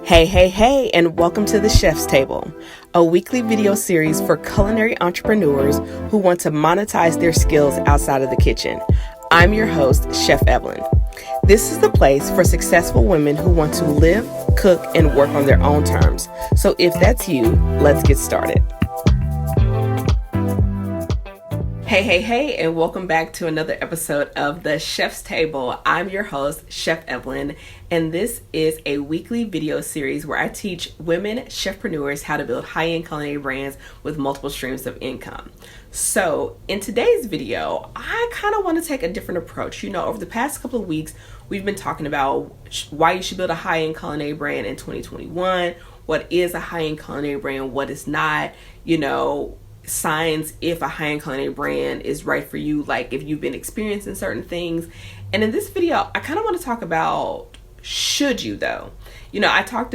Hey, and welcome to the Chef's Table, a weekly video series for culinary entrepreneurs who want to monetize their skills outside of the kitchen. I'm your host, Chef Evelyn. This is the place for successful women who want to live, cook, and work on their own terms. So if that's you, let's get started. Hey, and welcome back to another episode of the Chef's Table. I'm your host, Chef Evelyn, and this is a weekly video series where I teach women chefpreneurs how to build high-end culinary brands with multiple streams of income. So in today's video, I kind of want to take a different approach. Over the past couple of weeks, we've been talking about why you should build a high-end culinary brand in 2021, what is a high-end culinary brand, what is not, signs if a high-end culinary brand is right for you, like if you've been experiencing certain things. And in this video, I kind of want to talk about should you though. I talked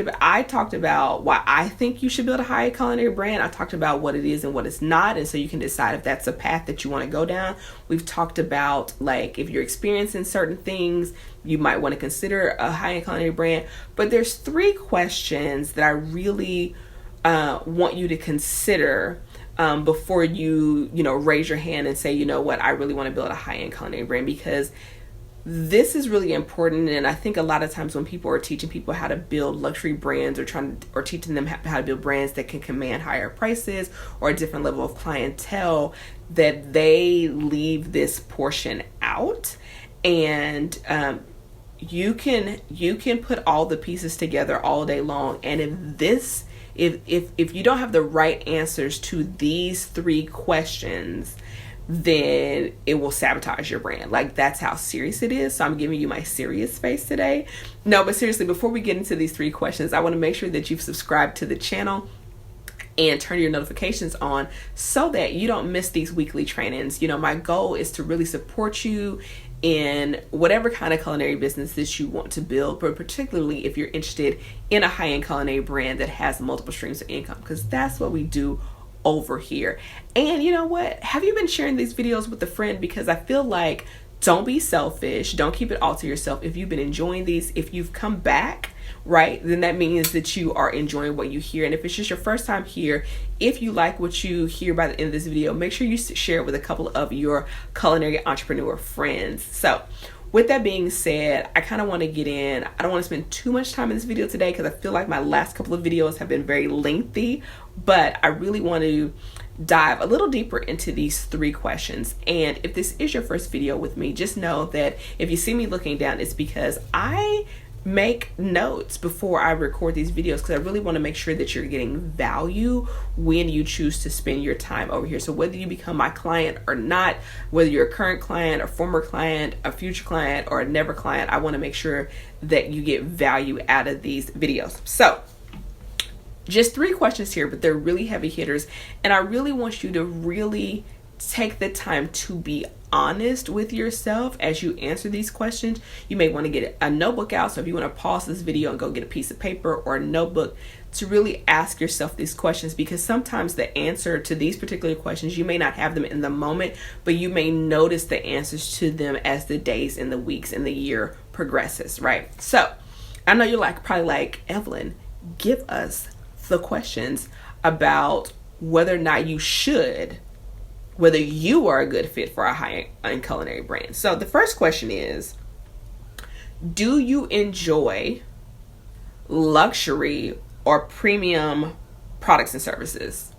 about why I think you should build a high-end culinary brand. I talked about what it is and what it's not, and so you can decide if that's a path that you want to go down. We've talked about like if you're experiencing certain things, you might want to consider a high-end culinary brand. But there's 3 questions that I really want you to consider before you raise your hand and say, I really want to build a high-end culinary brand, because this is really important. And I think a lot of times when people are teaching people how to build luxury brands or teaching them how to build brands that can command higher prices or a different level of clientele, that they leave this portion out. And you can put all the pieces together all day long, and if you don't have the right answers to these 3 questions, then it will sabotage your brand. Like, that's how serious it is. So I'm giving you my serious face today. No, but seriously, before we get into these 3 questions, I want to make sure that you've subscribed to the channel and turn your notifications on so that you don't miss these weekly trainings. My goal is to really support you in whatever kind of culinary business that you want to build, but particularly if you're interested in a high-end culinary brand that has multiple streams of income, because that's what we do over here. And you know what? Have you been sharing these videos with a friend? Because I feel like, don't be selfish. Don't keep it all to yourself. If you've been enjoying these, if you've come back, right, then that means that you are enjoying what you hear. And if it's just your first time here, if you like what you hear by the end of this video, make sure you share it with a couple of your culinary entrepreneur friends. So with that being said, I kind of want to get in. I don't want to spend too much time in this video today because I feel like my last couple of videos have been very lengthy, but I really want to dive a little deeper into these 3 questions. And if this is your first video with me, just know that if you see me looking down, it's because I make notes before I record these videos, because I really want to make sure that you're getting value when you choose to spend your time over here. So whether you become my client or not, whether you're a current client, a former client, a future client, or a never client, I want to make sure that you get value out of these videos. So just 3 questions here, but they're really heavy hitters. And I really want you to really take the time to be honest with yourself as you answer these questions. You may want to get a notebook out. So if you want to pause this video and go get a piece of paper or a notebook to really ask yourself these questions, because sometimes the answer to these particular questions, you may not have them in the moment, but you may notice the answers to them as the days and the weeks and the year progresses, right? So I know you're probably like, Evelyn, give us the questions about whether or not whether you are a good fit for a high-end culinary brand. So the first question is, do you enjoy luxury or premium products and services?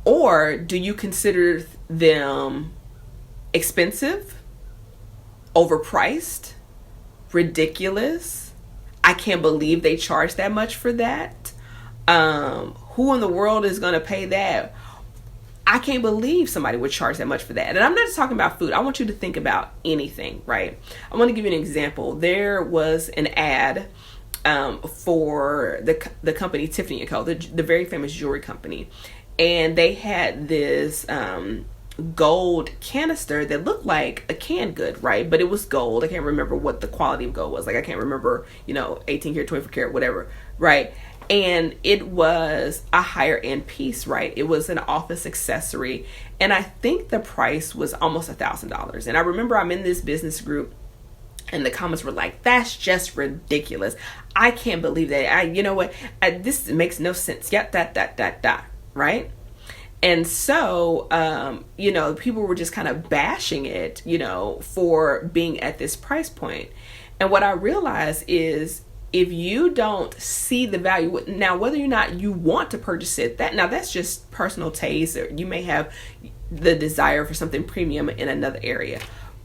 Or do you consider them expensive, overpriced, ridiculous? I can't believe they charge that much for that. Who in the world is going to pay that? I can't believe somebody would charge that much for that. And I'm not just talking about food. I want you to think about anything, right? I want to give you an example. There was an ad for the company Tiffany & Co., the very famous jewelry company. And they had this gold canister that looked like a canned good, right? But it was gold. I can't remember what the quality of gold was. Like, I can't remember, 18 karat, 24 karat, whatever, right? And it was a higher end piece, right? It was an office accessory. And I think the price was almost $1,000. And I remember I'm in this business group And the comments were like, that's just ridiculous. I can't believe that. You know what? This makes no sense. Yeah, that, right? And so, people were just kind of bashing it, for being at this price point. And what I realized is, if you don't see the value, now whether or not you want to purchase it, that's just personal taste, or you may have the desire for something premium in another area.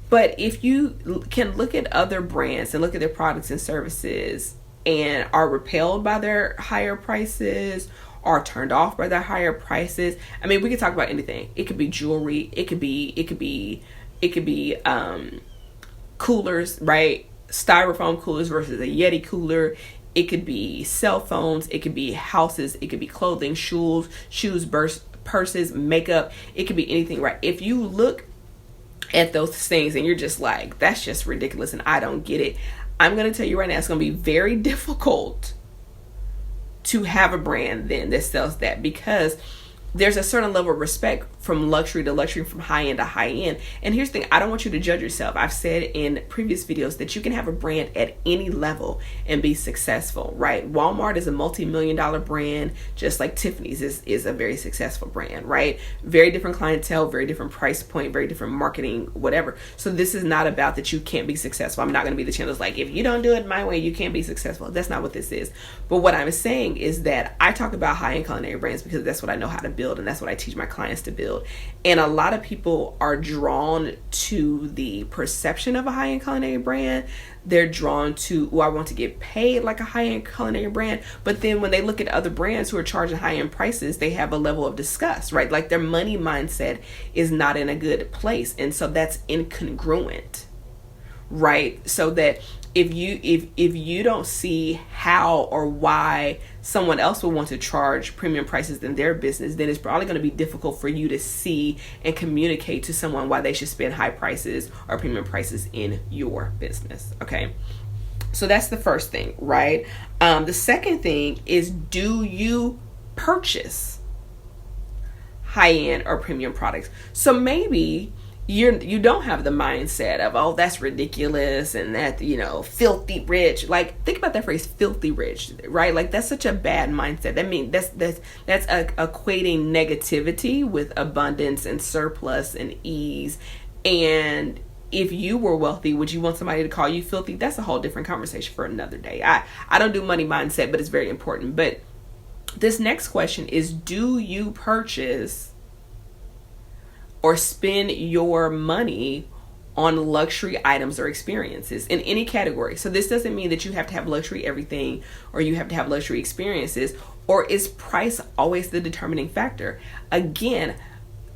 But if you can look at other brands and look at their products and services and are repelled by their higher prices, are turned off by their higher prices. I mean, we could talk about anything. It could be jewelry. It could be coolers, right? Styrofoam coolers versus a Yeti cooler. It could be cell phones. It could be houses. It could be clothing, shoes, purses, makeup. It could be anything, right? If you look at those things and you're just like, that's just ridiculous and I don't get it, I'm going to tell you right now, it's going to be very difficult to have a brand then that sells that, because there's a certain level of respect from luxury to luxury, from high end to high end. And here's the thing, I don't want you to judge yourself. I've said in previous videos that you can have a brand at any level and be successful, right? Walmart is a multi-million-dollar brand, just like Tiffany's is a very successful brand, right? Very different clientele, very different price point, very different marketing, whatever. So this is not about that you can't be successful. I'm not going to be the channel that's like, if you don't do it my way, you can't be successful. That's not what this is. But what I'm saying is that I talk about high-end culinary brands because that's what I know how to build, and that's what I teach my clients to build. And a lot of people are drawn to the perception of a high-end culinary brand. They're drawn to, I want to get paid like a high-end culinary brand. But then when they look at other brands who are charging high-end prices, they have a level of disgust, right? Like their money mindset is not in a good place. And so that's incongruent, right? So that if you don't see how or why someone else will want to charge premium prices in their business, then it's probably going to be difficult for you to see and communicate to someone why they should spend high prices or premium prices in your business. Okay, so that's the first thing, right? The second thing is, do you purchase high-end or premium products? So maybe you don't have the mindset of, oh, that's ridiculous and that, filthy rich. Like, think about that phrase, filthy rich, right? Like, that's such a bad mindset. That means that's equating negativity with abundance and surplus and ease. And if you were wealthy, would you want somebody to call you filthy? That's a whole different conversation for another day. I don't do money mindset, but it's very important. But this next question is, do you purchase or spend your money on luxury items or experiences in any category? So this doesn't mean that you have to have luxury everything or you have to have luxury experiences. Or is price always the determining factor? Again,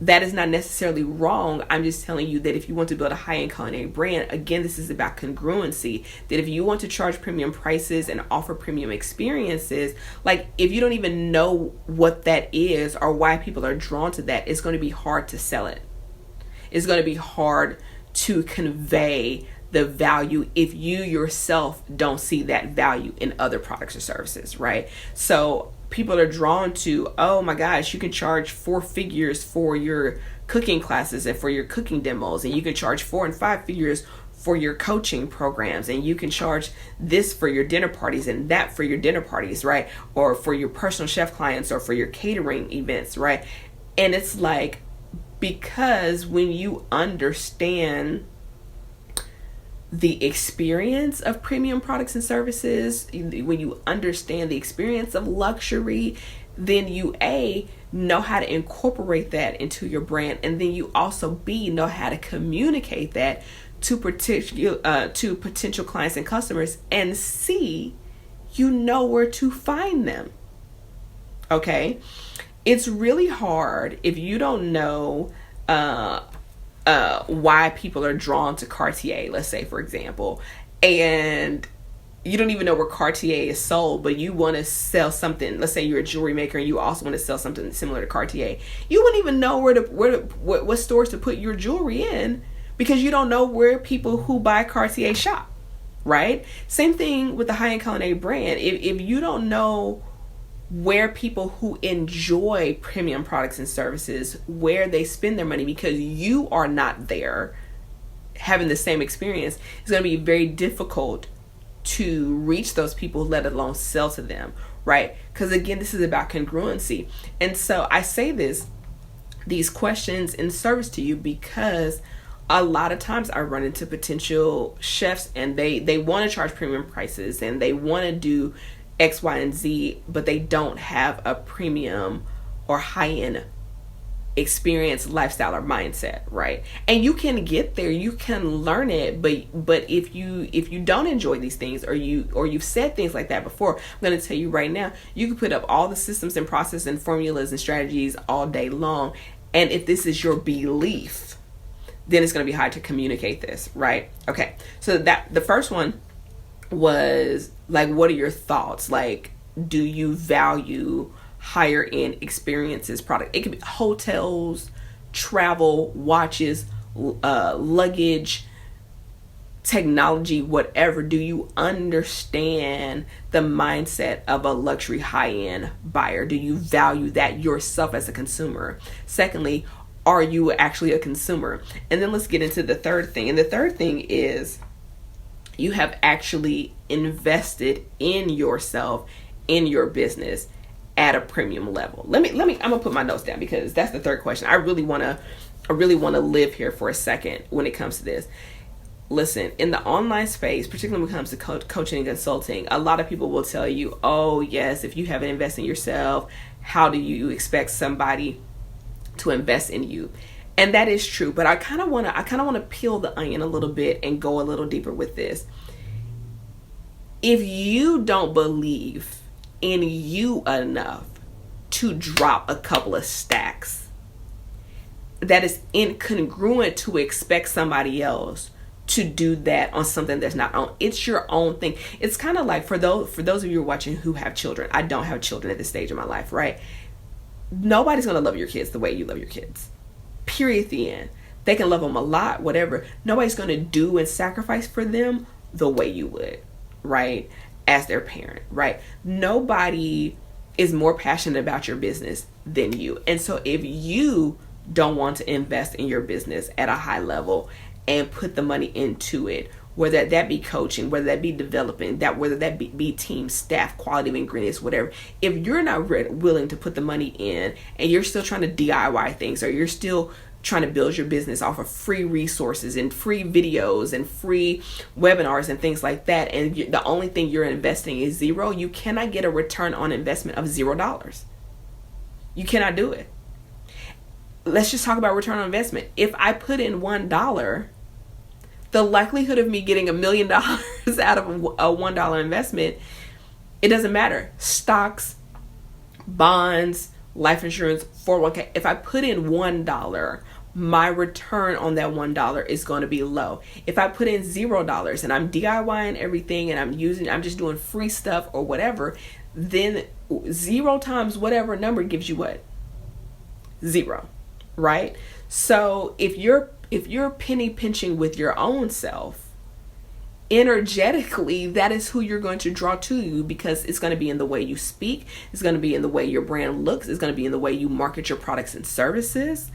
that is not necessarily wrong. I'm just telling you that if you want to build a high-end culinary brand, again, this is about congruency. That if you want to charge premium prices and offer premium experiences, like if you don't even know what that is or why people are drawn to that, it's going to be hard to sell it. It's going to be hard to convey the value if you yourself don't see that value in other products or services, right? So people are drawn to, oh my gosh, you can charge 4 figures for your cooking classes and for your cooking demos, and you can charge 4 and 5 figures for your coaching programs, and you can charge this for your dinner parties and that for your dinner parties, right? Or for your personal chef clients or for your catering events, right? And it's like, because when you understand the experience of premium products and services, when you understand the experience of luxury, then you know how to incorporate that into your brand, and then you also know how to communicate that to potential clients and customers, and you know where to find them. Okay, it's really hard if you don't know why people are drawn to Cartier, let's say, for example, and you don't even know where Cartier is sold, but you want to sell something. Let's say you're a jewelry maker and you also want to sell something similar to Cartier. You wouldn't even know what stores to put your jewelry in, because you don't know where people who buy Cartier shop, right? Same thing with the high-end culinary brand. If you don't know where people who enjoy premium products and services, where they spend their money, because you are not there, having the same experience, it's going to be very difficult to reach those people, let alone sell to them, right? Because again, this is about congruency. And so I say these questions in service to you because a lot of times I run into potential chefs and they want to charge premium prices and they want to do X, Y, and Z, but they don't have a premium or high-end experience, lifestyle, or mindset, right? And you can get there, you can learn it, but if you don't enjoy these things, or you've said things like that before, I'm going to tell you right now, you can put up all the systems and process and formulas and strategies all day long, and if this is your belief, then it's going to be hard to communicate this, right? Okay, so that the first one was like, what are your thoughts? Like, do you value higher end experiences, product? It could be hotels, travel, watches, luggage, technology, whatever. Do you understand the mindset of a luxury high-end buyer? Do you value that yourself as a consumer? Secondly, are you actually a consumer? And then let's get into the third thing. And the third thing is, you have actually invested in yourself, in your business, at a premium level. Let me I'm gonna put my notes down because that's the third question. I really wanna live here for a second when it comes to this. Listen, in the online space, particularly when it comes to coaching and consulting, a lot of people will tell you, oh yes, if you haven't invested in yourself, how do you expect somebody to invest in you? And that is true, but I kind of want to peel the onion a little bit and go a little deeper with this. If you don't believe in you enough to drop a couple of stacks, that is incongruent to expect somebody else to do that on something that's not on. It's your own thing. It's kind of like for those of you watching who have children. I don't have children at this stage of my life, right? Nobody's gonna love your kids the way you love your kids. Period. The end. They can love them a lot, whatever. Nobody's gonna do and sacrifice for them the way you would, right? As their parent, right? Nobody is more passionate about your business than you. And so if you don't want to invest in your business at a high level and put the money into it, whether that be coaching, whether that be developing, whether that be team, staff, quality of ingredients, whatever, if you're not willing to put the money in and you're still trying to DIY things, or you're still trying to build your business off of free resources and free videos and free webinars and things like that, and the only thing you're investing is zero, you cannot get a return on investment of $0. You cannot do it. Let's just talk about return on investment. If I put in $1, the likelihood of me getting $1 million out of a $1 investment, it doesn't matter. Stocks, bonds, life insurance, 401k. If I put in $1, my return on that $1 is going to be low. If I put in $0 and I'm DIYing everything and I'm just doing free stuff or whatever, then 0 times whatever number gives you what? 0, right? So if you're penny pinching with your own self, energetically, that is who you're going to draw to you, because it's going to be in the way you speak. It's going to be in the way your brand looks. It's going to be in the way you market your products and services.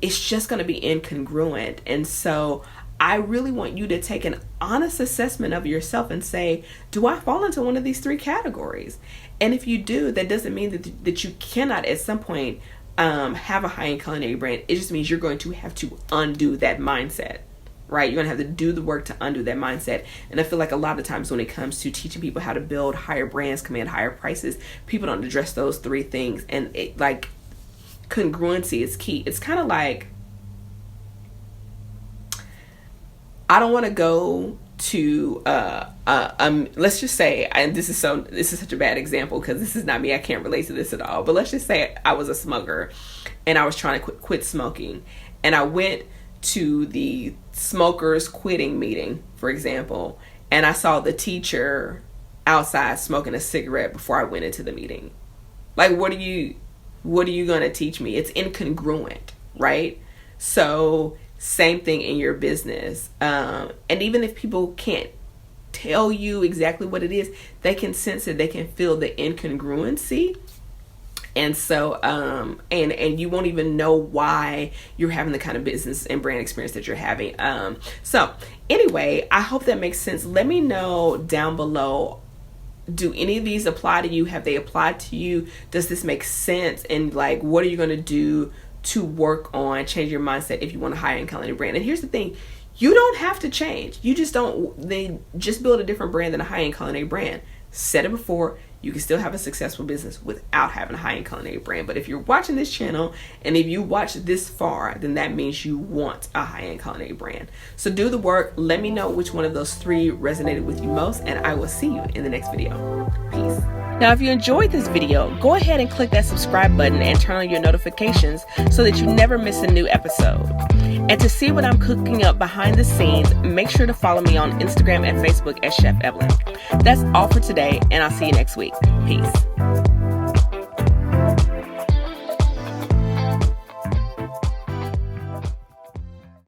It's just going to be incongruent. And so I really want you to take an honest assessment of yourself and say, do I fall into one of these 3 categories? And if you do, that doesn't mean that you cannot at some point have a high-end culinary brand. It just means you're going to have to undo that mindset, right? You're going to have to do the work to undo that mindset. And I feel like a lot of times when it comes to teaching people how to build higher brands, command higher prices, people don't address those 3 things. And like, congruency is key. It's kind of like, I don't want to go to let's just say, and this is such a bad example because this is not me, I can't relate to this at all, but let's just say I was a smoker and I was trying to quit smoking, and I went to the smokers quitting meeting, for example, and I saw the teacher outside smoking a cigarette before I went into the meeting. Like, what are you going to teach me? It's incongruent, right? So same thing in your business. And even if people can't tell you exactly what it is, they can sense it. They can feel the incongruency. And so, and you won't even know why you're having the kind of business and brand experience that you're having. So anyway, I hope that makes sense. Let me know down below, do any of these apply to you? Have they applied to you? Does this make sense? And like, what are you going to do to work on change your mindset if you want a high-end culinary brand? And here's the thing, you don't have to change. You just just build a different brand than a high-end culinary brand. Said it before, you can still have a successful business without having a high-end culinary brand. But if you're watching this channel and if you watch this far, then that means you want a high-end culinary brand. So do the work. Let me know which one of those 3 resonated with you most, and I will see you in the next video. Peace. Now, if you enjoyed this video, go ahead and click that subscribe button and turn on your notifications so that you never miss a new episode. And to see what I'm cooking up behind the scenes, make sure to follow me on Instagram and Facebook as Chef Evelyn. That's all for today, and I'll see you next week. Peace.